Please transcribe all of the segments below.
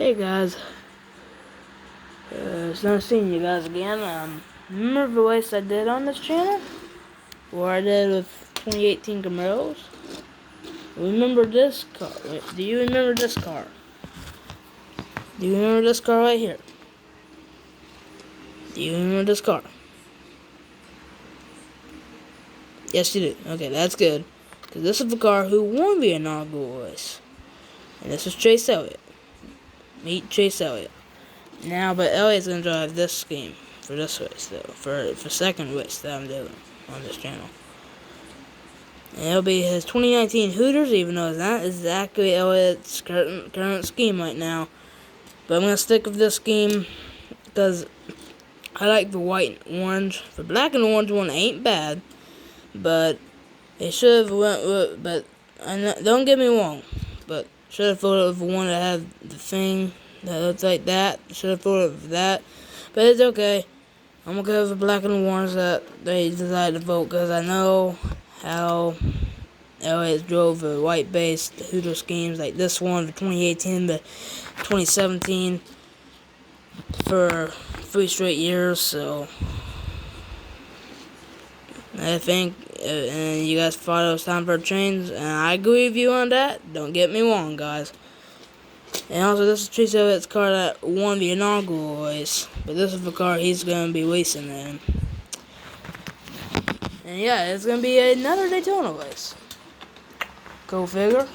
Hey guys, it's nice seeing you guys again. Remember the race I did on this channel? Where I did with 2018 Camaros? Remember this car? Wait, do you remember this car? Do you remember this car right here? Do you remember this car? Yes, you do. Okay, that's good. Because this is the car who won the inaugural race. And this is Chase Elliott. Meet Chase Elliott. Now, but Elliott's going to drive this scheme for this race, though. For second race that I'm doing on this channel. And it'll be his 2019 Hooters, even though it's not exactly Elliott's current scheme right now. But I'm going to stick with this scheme because I like the white and orange. The black and orange one ain't bad, but it should have went with, but don't get me wrong, but should have thought of the one that had the thing that looks like that. Should have thought of that, but it's okay. I'm okay with the black and orange that they decided to vote because I know how Elliott drove the white-based Hooter schemes like this one, the 2018 to 2017, for 3 straight years, so I think, and you guys thought it was time for a change, and I agree with you on that. Don't get me wrong, guys. And also, this is Chase Elliott's car that won the inaugural race, but this is the car he's going to be racing in. And yeah, it's going to be another Daytona race. Go figure.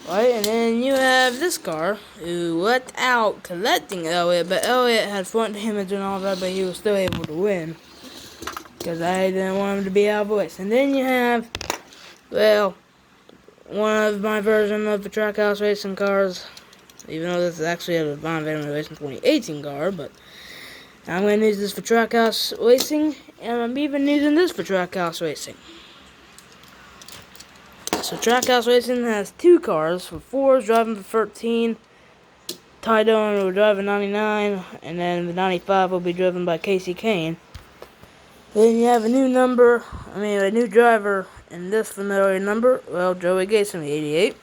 Right, and then you have this car, who let out collecting Elliott, but Elliott had front damage and all that, but he was still able to win. Because I didn't want him to be out of the race. And then you have, well, one of my version of the Trackhouse Racing cars, even though this is actually a Divine Veteran Racing 2018 car, but I'm going to use this for Trackhouse Racing, and I'm even using this for Trackhouse Racing. So Trackhouse Racing has 2 cars. For 4 is driving for 13. Ty Dillon will drive a 99, and then the 95 will be driven by Casey Kane. Then you have a new a new driver in this familiar number. Well, Joey Gates from the 88.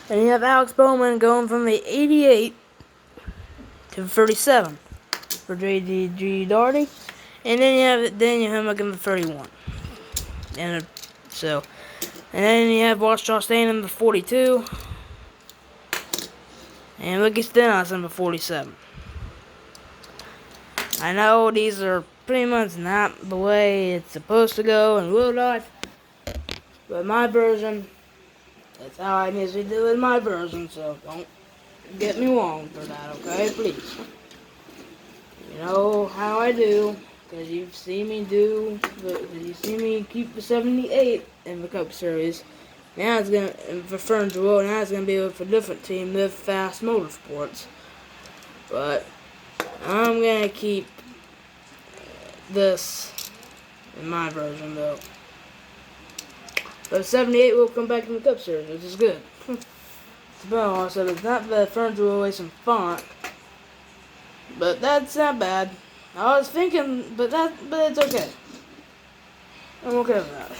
And you have Alex Bowman going from the 88 to 37 for JDG Daughtry. And then you have him looking for 31. And then you have Warshaw staying in the 42. And Ricky Stenhouse in the 47. I know these are pretty much not the way it's supposed to go in real life, but my version, that's how I usually do it in my version, so don't get me wrong for that, okay, please. You know how I do, because you've seen me keep the 78 in the Cup Series. Now it's going to, for Ferns Road, now it's going to be with a different team, Live Fast Motorsports. But I'm going to keep this in my version, though. But 78 will come back in the Cup Series, which is good. Well, so it's not the Ferns Road Racing font, but that's not bad. I was thinking, but it's okay. I'm okay with that.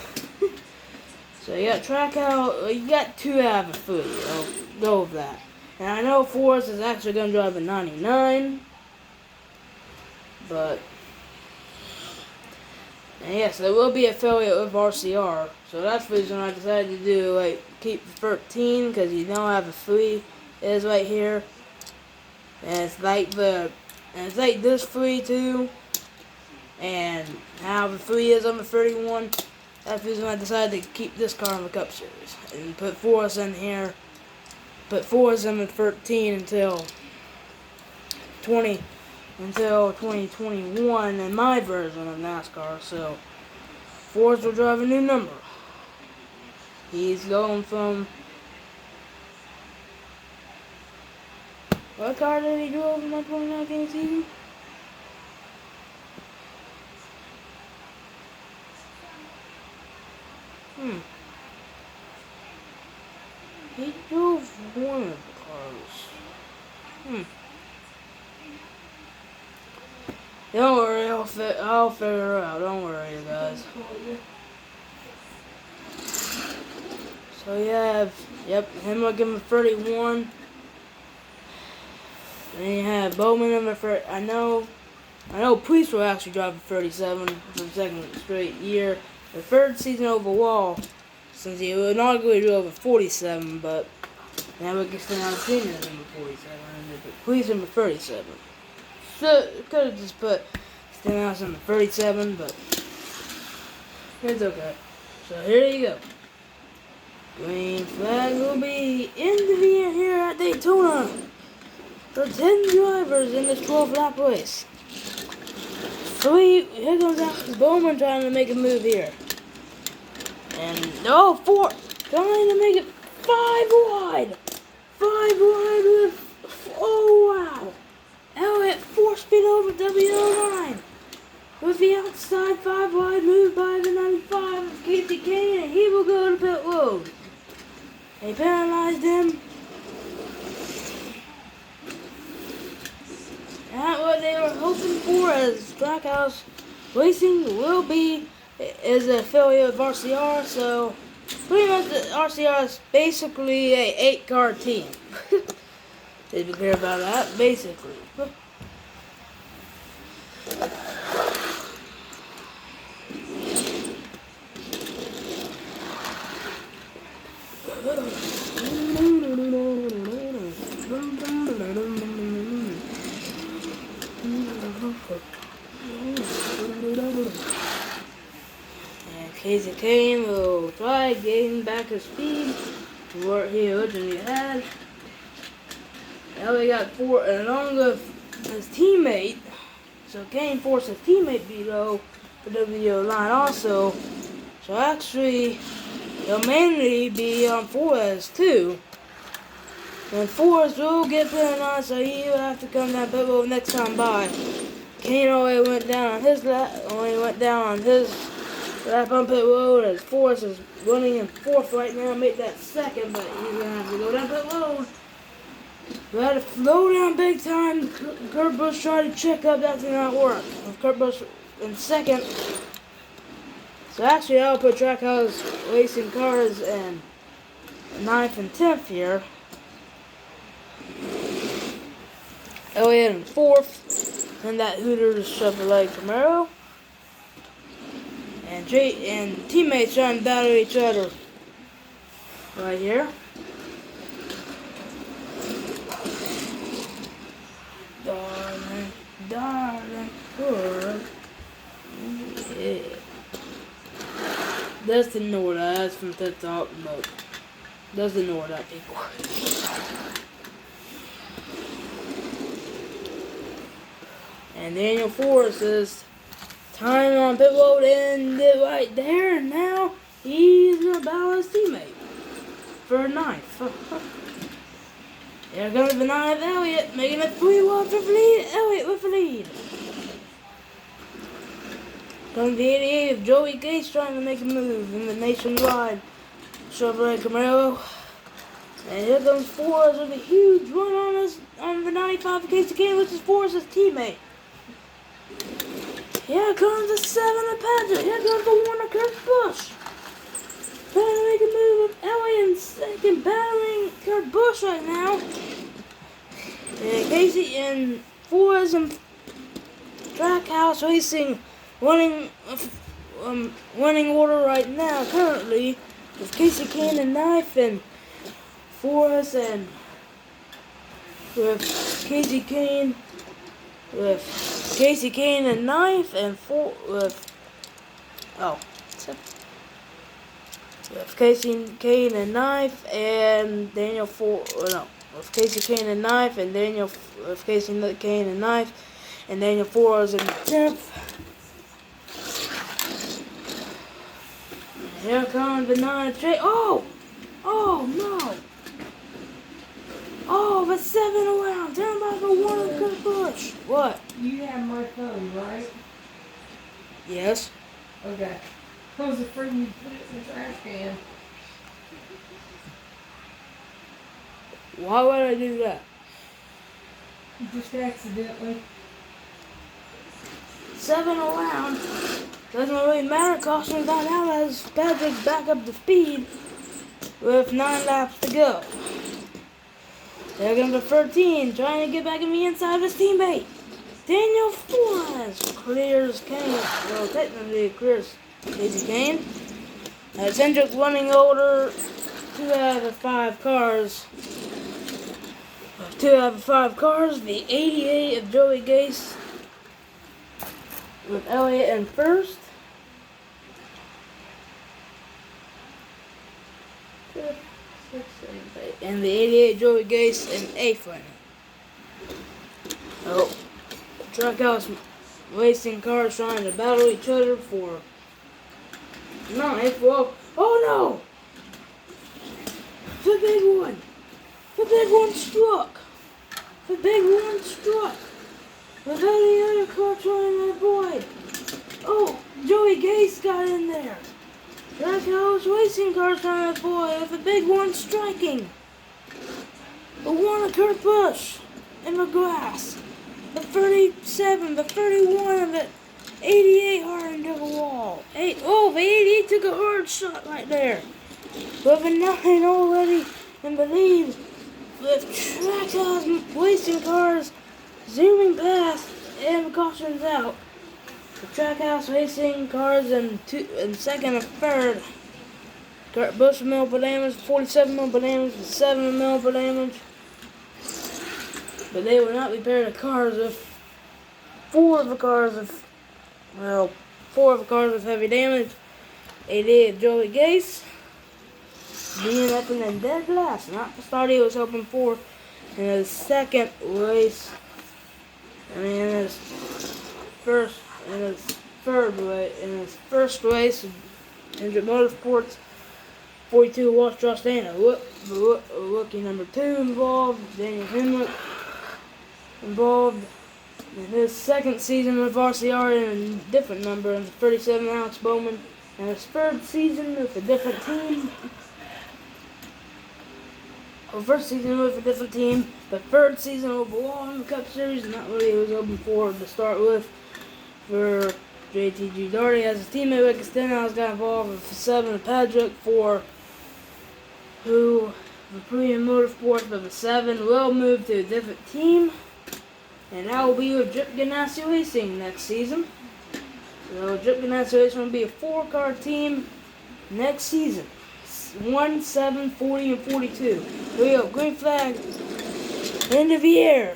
So you got you got 2 out of 3. I'll go with that. And I know Forrest is actually going to drive a 99. But, and yes, there will be affiliate with RCR. So that's the reason I decided to do, keep the 13, because you know how the 3 is right here. And it's like this 3 too. And how the 3 is on the 31. That's the reason I decided to keep this car in the Cup Series. And put Forrest in here. Put Forrest in the 13 until 2021 in my version of NASCAR. So Forrest will drive a new number. He's going from, what car did he drive in that 2019 season? He drove one of the cars. Don't worry, I'll figure it out. Don't worry, guys. So So you have, him will give him 31. And you have Bowman number 30. I know Priest will actually drive a 37 for the second straight year. The third season overall, since he would not really drove a 47, but now we can stand on senior number 47 and Priest number 37. So could have just put Stenhouse number 37, but it's okay. So here you go. Green flag will be in the air here at Daytona for 10 drivers in this 12 lap race. Here comes Alex Bowman trying to make a move here. And, 4, trying to make it 5 wide. 5 wide with, wow. Elliott 4-speed over W09. With the outside 5 wide move by the 95 of Casey Kane, and he will go to pit road. They penalized him. Not what they were hoping for, as Trackhouse Racing will be is an affiliate of RCR, so pretty much the RCR is basically a 8-car team. Did you hear about that? Basically. And Casey Kane will try getting back his speed to what he originally had. Now we got 4 along with his teammate. So Kane forced his teammate below the WO line also. So actually, he'll mainly be on Forrest too. And Forrest will get put on, so he will have to come down pit road next time by. Kane only went down on his lap on pit road, as Forrest is running in 4th right now, make that 2nd, but he's gonna have to go down pit road. We had to slow down big time. Kurt Busch tried to check up, that did not work. Kurt Busch in 2nd. So actually I'll put Trackhouse Racing cars in 9th and 10th here. Elliott in 4th, and that Hooters Cheverolet Camaro. And teammates trying to battle each other right here. Darling, good. Yeah. That's ignore that. That's from TikTok, but let's ignore that, people. And Daniel Forrest is time on pit road and right there, and now he's gonna battle his teammate for 9th. Here comes the 9th Elliott, making it 3-1 for the lead. Elliott with the lead. Comes the 88 of Joey Gates trying to make a move in the nationwide Chevrolet Camaro. And here comes Forrest with a huge run on the 95 of Casey Kane, which is Forrest's teammate. Here comes the 7 of Patrick. Here comes the 1 of Kurt Busch. Trying to make a move with Elliott in 2nd, battling Kurt Busch right now. And Casey and Forrest and Trackhouse Racing running order right now currently with Casey Kane in 9th and Forrest and with Casey Kane in 9th and with Casey Kane in 9th and with Casey Kane in 9th and with Casey Kane in 9th and Daniel Forrest in 10th. Here comes the 9 J. Oh no! Oh, but 7 around. Down by the 1 of Kurt Busch. What? You have my phone, right? Yes. Okay. I was afraid you'd put it in the trash can. Why would I do that? Just accidentally. 7 around. Doesn't really matter. Caution got out as Patrick's back up the speed. with 9 laps to go. Second to 13, trying to get back in the inside of his teammate. Daniel Flores clears Kane. Well, technically clears Casey Kane. Hendrick running older. 2 out of 5 cars. 2 out of 5 cars. The 88 of Joey Gase with Elliott in first. And the 88 Joey Gase in 8th right now. Oh, Trackhouse racing cars trying to battle each other for 9th. Well, oh no! The big one! The big one struck! The big one struck! Without any other car trying to avoid. Oh, Joey Gase got in there. Trackhouse racing cars trying to avoid with the big one striking. The one of Kurt Busch in the grass. The 37, the 31, and the 88 hard into the wall. Oh, the 88 took a hard shot right there. With a 9 already in the lead. With Trackhouse racing cars zooming past and cautions out. The Trackhouse racing cars in second and third. Kurt Busch mil per damage, 47 mil per damage, 7 mil per damage. But they will not be paired to cars with 4 of the cars with heavy damage. 88 Joey Gase. Being up in the dead last, not the start he was hoping for in his second race. I mean, in his first race, Hendrick Motorsports, 42 Walsh Trostana, rookie number 2 involved, Daniel Hemrick involved in his second season with RCR in a different number, in the 37 Alex Bowman, and his third season with a different team. First season with a different team, the third season overall in the Cup Series, not what he was hoping for to start with. For JTG Daughtry as his teammate Rick Stenhouse got involved with 7 Patrick for who the Premium Motorsports with the 7 will move to a different team, and that will be with Drip Ganassi Racing next season. So Drip Ganassi Racing will be a 4-car team next season. 1, 7, 40, and 42. Here we go. Green flag. End of the air.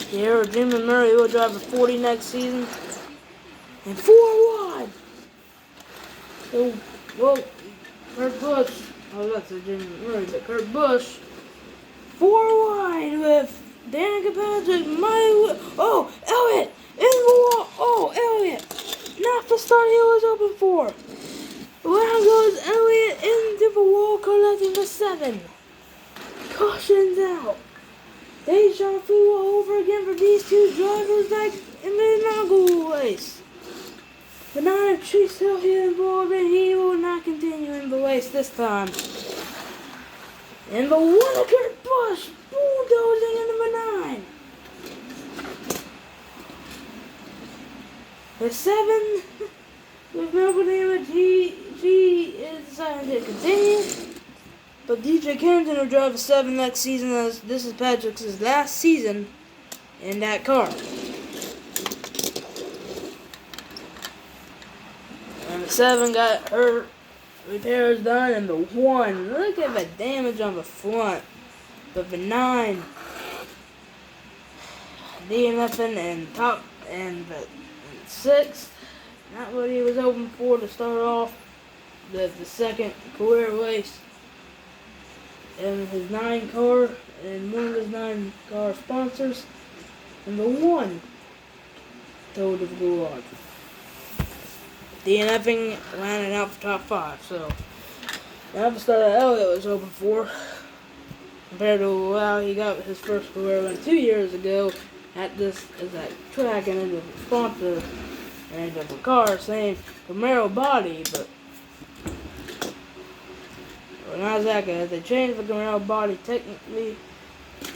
Here, Jimmy Murray will drive a 40 next season. And 4 wide. So, well, Kurt Busch. Oh, that's a Jimmy Murray, but Kurt Busch. 4 wide with Danica Patrick. Oh, Elliott in the wall. Oh, Elliott. Not the start he was hoping for. Around goes Elliott into the wall, collecting the 7. Cautions out. Deja vu all over again for these 2 drivers back in the inaugural race. But not if she's still here involved, and he will not continue in the race this time. And the 1 of Kurt Busch bulldozing into the 9. The 7 with no damage, he is deciding to continue. But DJ Carrington will drive a 7 next season, as this is Patrick's last season in that car. And the 7 got her repairs done, and the 1, look at the damage on the front. But the 9, DNFing and top, and the 6, not what he was hoping for to start off the second career race. And his 9 car, and one of his 9 car sponsors, and the 1 total of the garage. DNFing landed out for top 5, so not the start that Elliott was hoping for, compared to how he got his first career win 2 years ago at this track, and then the sponsor and the car, same Camaro body, but not exactly. They changed the Camaro body technically,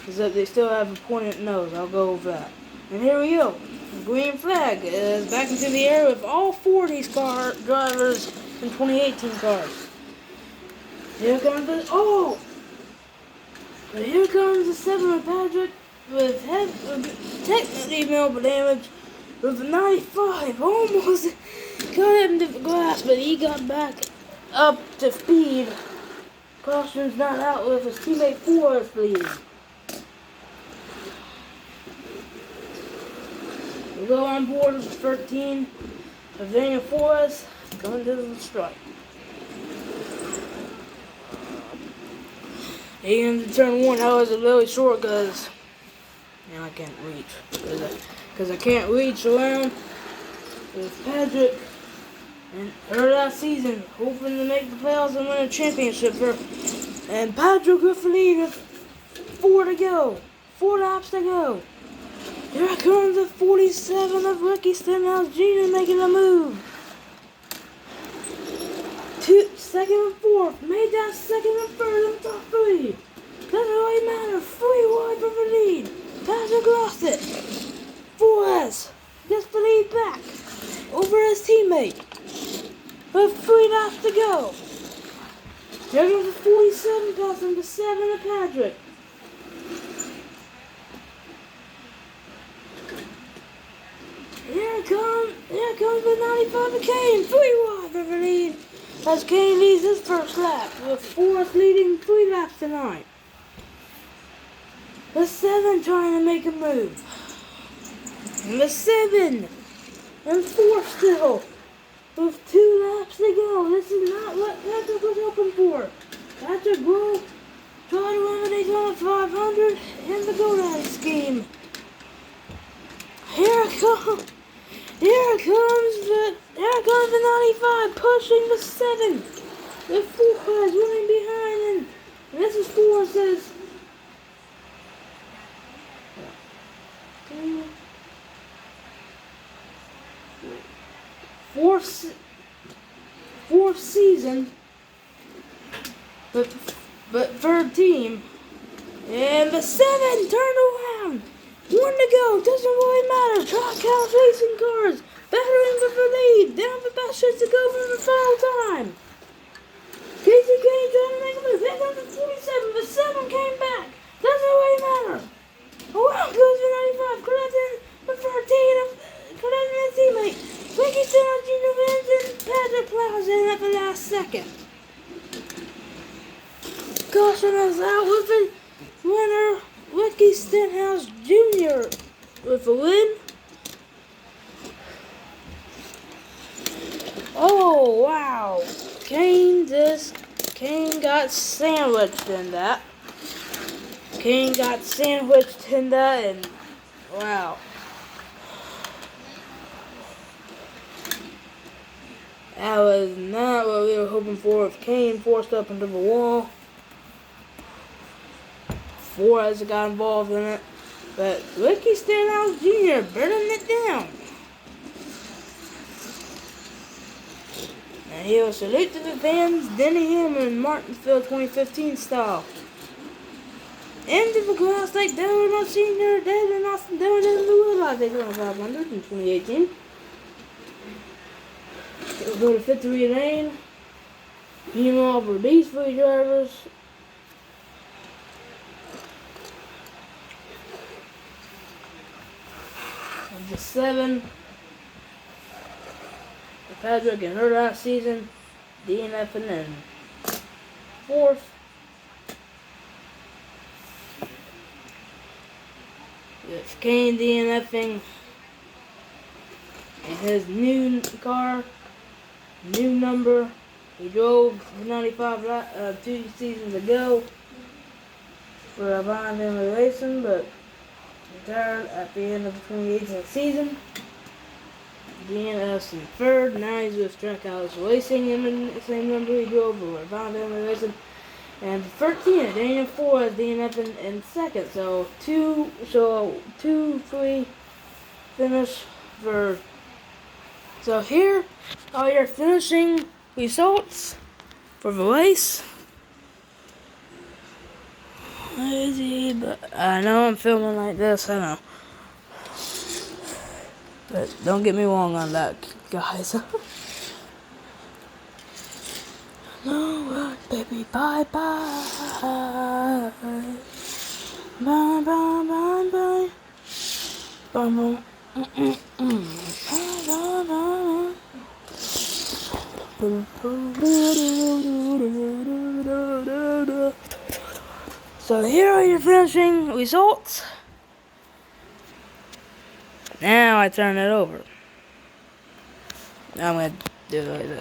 except they still have a pointed nose. I'll go over that. And here we go. The green flag is back into the air with all 4 of these car drivers in 2018 cars. Here comes the but here comes the 7 of Patrick with technically minimal damage with a 95. Almost got him to the glass, but he got back up to speed. Caution's not out with his teammate Forrest leading. We go on board with 13 of Daniel Forrest going to the strike. He into turn 1, I was really short because now I can't reach. Because I can't reach around with Patrick and early last season, hoping to make the playoffs and win a championship. And Patrick with the lead with 4 to go. 4 laps to go. Here comes the 47 of Ricky Stenhouse Jr. making a move. Second and fourth, made that second and third in the top 3. Doesn't really matter, 3 wide for the lead. Patrick lost it. Forrest gets the lead back over his teammate with 3 laps to go. Here goes the 47 passing the 7 of Patrick. Here comes the 95 of Kane, 3 wide for the lead. As Kane leads his first lap, with Forrest leading 3 laps tonight. The 7 trying to make a move. And the 7 and 4 still, with 2 laps to go. This is not what Patrick was hoping for. Patrick will try to win the Daytona 500 in the GoDaddy scheme. Here comes the 95 pushing the 7. The 4 is running behind, and this is Forrest's. Fourth season, but third team, and the 7 turned around. 1 to go, doesn't really matter. Trackhouse racing cars, battering for the lead. Down the best shots to go for the final time. Casey Kane trying to make a move. Here comes the 47, the 7 came back. Doesn't really matter. Around goes the 95, collecting the 13, collecting his teammate. Ricky Stenhouse Jr. wins and Patrick plows in at the last second. Caution is out with the winner. Ricky Stenhouse Jr. with a win. Oh, wow. Kane got sandwiched in that. And wow. That was not what we were hoping for. If Kane forced up into the wall. Forrest got involved in it, but Ricky Stenhouse Jr. burning it down. And he will salute to the fans, Denny Hamlin in Martinsville 2015 style. End of the class like Daytona Senior, David Austin Dillon in the Woodlock Daytona 500 in 2018. It will go to victory lane. Meanwhile, for these 3 drivers. The 7, Patrick in her last season, DNFing in 4th. It's Kane DNFing in his new car, new number. He drove the 95 2 seasons ago for a Vine Family Racing, but retired at the end of the 2018 season. DNS in 3rd. Now he's with Trackhouse Racing in the same number he drove for Vine Family Racing. And 13, Daniel Forrest DNF in 2nd. So 2-3 finish for. So here are your finishing results for the race. But I know I'm filming like this, I know. But don't get me wrong on that, guys. No, baby, bye bye. Bye bye bye bye. Bye bye. So here are your finishing results. Now I turn it over. Now I'm gonna do it like this.